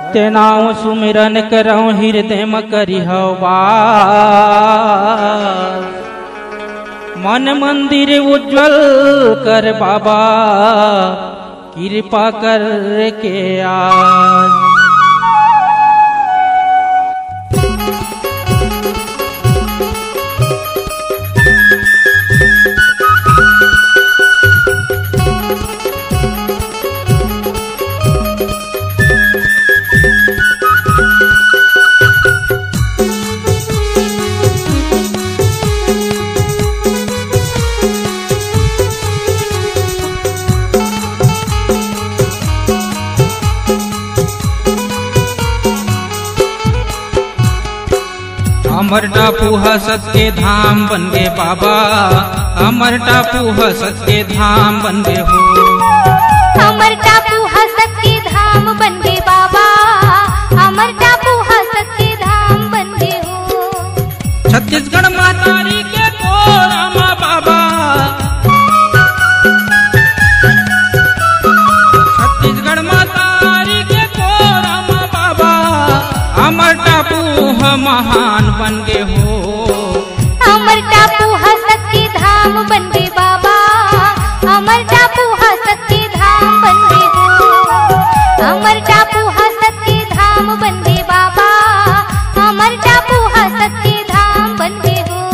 सत्य नाम सुमिरन करऊं हृदय में करिहौ वास। मन मंदिर उज्जवल कर बाबा कृपा कर के आज। अमर टापू हसत के धाम बन गए बाबा, अमर टापू हसत के धाम बन गए हो। अमर टापू हसत के धाम बन गए बाबा, अमर टापू हसत के धाम बन गए हो। छत्तीसगढ़ मातारी के कोरामा बाबा, छत्तीसगढ़ मातारी के कोरामा बाबा, अमर टापू महान बन गए हो। अमर टापू हसत के धाम बन गए बाबा, अमर टापू हसत के धाम बन गए हो। अमर टापू हसत के धाम बन गए बाबा, अमर टापू हसत के धाम बन गए हो।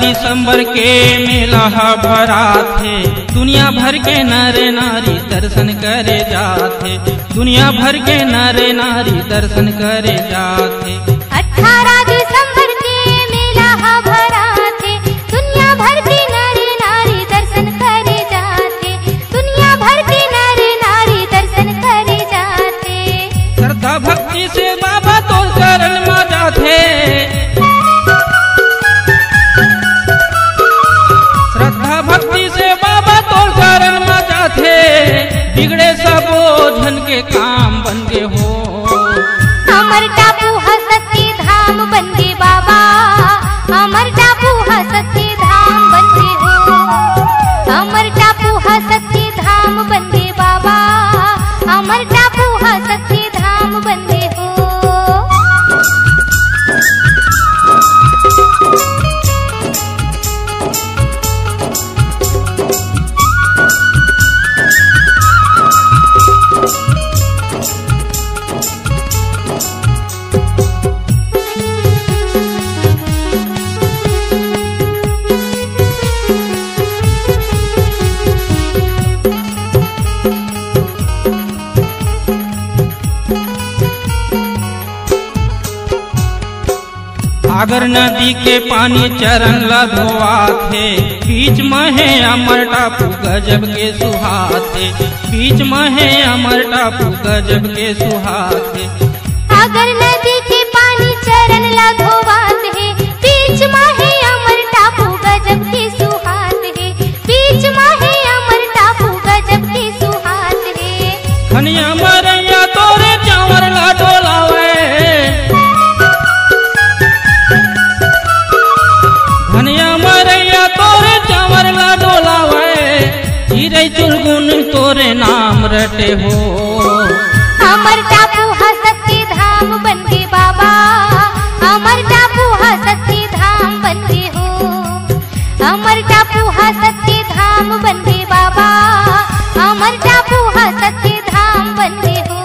दिसंबर के मेला भरा थे, दुनिया भर के नर नारी दर्शन करे जाते, दुनिया भर के नर नारी दर्शन करे जाते। 18 दिसंबर के मेला भरा थे, दुनिया भर के नर नारी दर्शन करे जाते, दुनिया भर के नर नारी दर्शन करे जाते। श्रद्धा भक्ति से बाबा तो शरण में जाते, भक्ति से बाबा तो शरण में जाते, बिगड़े सब धन के काम बन गए हो। अमर टापू हसत के धाम बन गए बाबा, अमर टापू हसत के धाम बन गए हो। अमर टापू हसत के धाम बन गए बाबा, अमर टापू हसत के धाम बन गए हो। सागर नदी के पानी चरण ला धोआ थे, बीच में है अमर टापू गजब के सुहाते, बीच में है अमर टापू गजब के सुहाते। सागर नदी के पानी चरण ला धोआ थे, बीच में है अमर टापू गजब के सुहाते, बीच में है अमर टापू गजब के सुहाते। खनिया मरैया तोरे चावर ला डोलावे, खनिया मरैया तोरे चावर ला डोलावे, चिरै चुरगुन तोरे नाम रटे हो। अमर टापू हसत के धाम बन गए बाबा, अमर टापू हसत के धाम बन गए हो। अमर टापू हसत के धाम बन गए बाबा, अमर टापू हसत के धाम बन गए हो।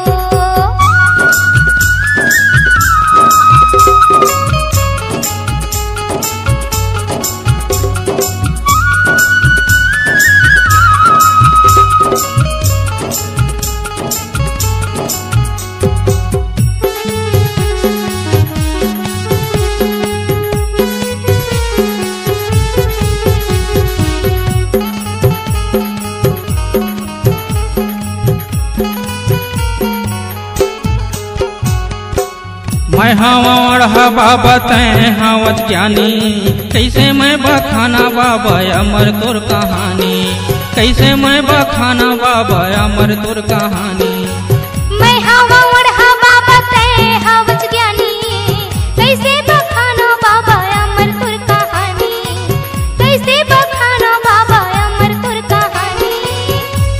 बाबा तैं हावत ज्ञानी, कैसे मैं बखाना बाबा अमर तुर कहानी, कैसे मैं बखाना बाबा अमर तुर कहानी। मैं हवा ओढ़ा बाबा तैं हावत ज्ञानी, कैसे बखाना बाबा अमर तुर कहानी, कैसे बखाना बाबा अमर तुर कहानी।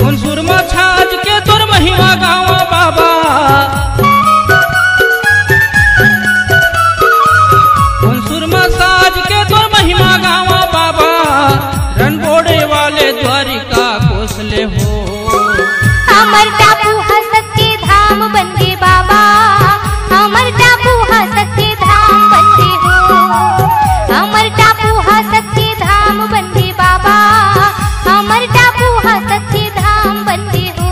उन सुरमा छाज के तुर महिमा गावा बाबा, उन सुरमा साज के तुर महिमा गावा बाबा, रणबोड़े वाले द्वारिका कोसले हो। अमर टापू हसत के धाम बन गए बाबा, अमर टापू हसत के धाम बन गए हो। अमर टापू हसत के धाम बन गए बाबा, अमर टापू हसत के धाम बन गए हो।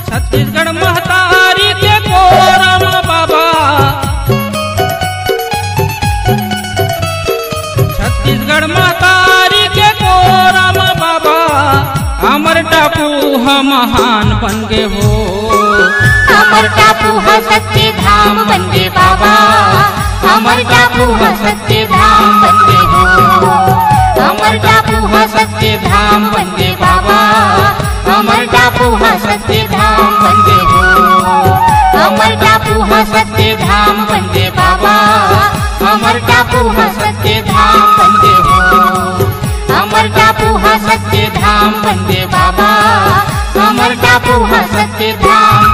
छत्तीसगढ़ महतारी के कोरम बाबा, छत्तीसगढ़ महतारी के कोरम बाबा, अमर टापू हम महान बन गए हो। अमर टापू हसत के धाम बन गए बाबा, अमर टापू हसत के धाम बन गए हो। अमर टापू हसत के धाम बन गए बाबा, अमर टापू हसत के धाम बन गए हो। अमर टापू हसत के धाम बन गए बाबा, अमर टापू हसत के धाम बन गए हो। अमर टापू हसत के धाम बन गए बाबा, अमर टापू हसत के धाम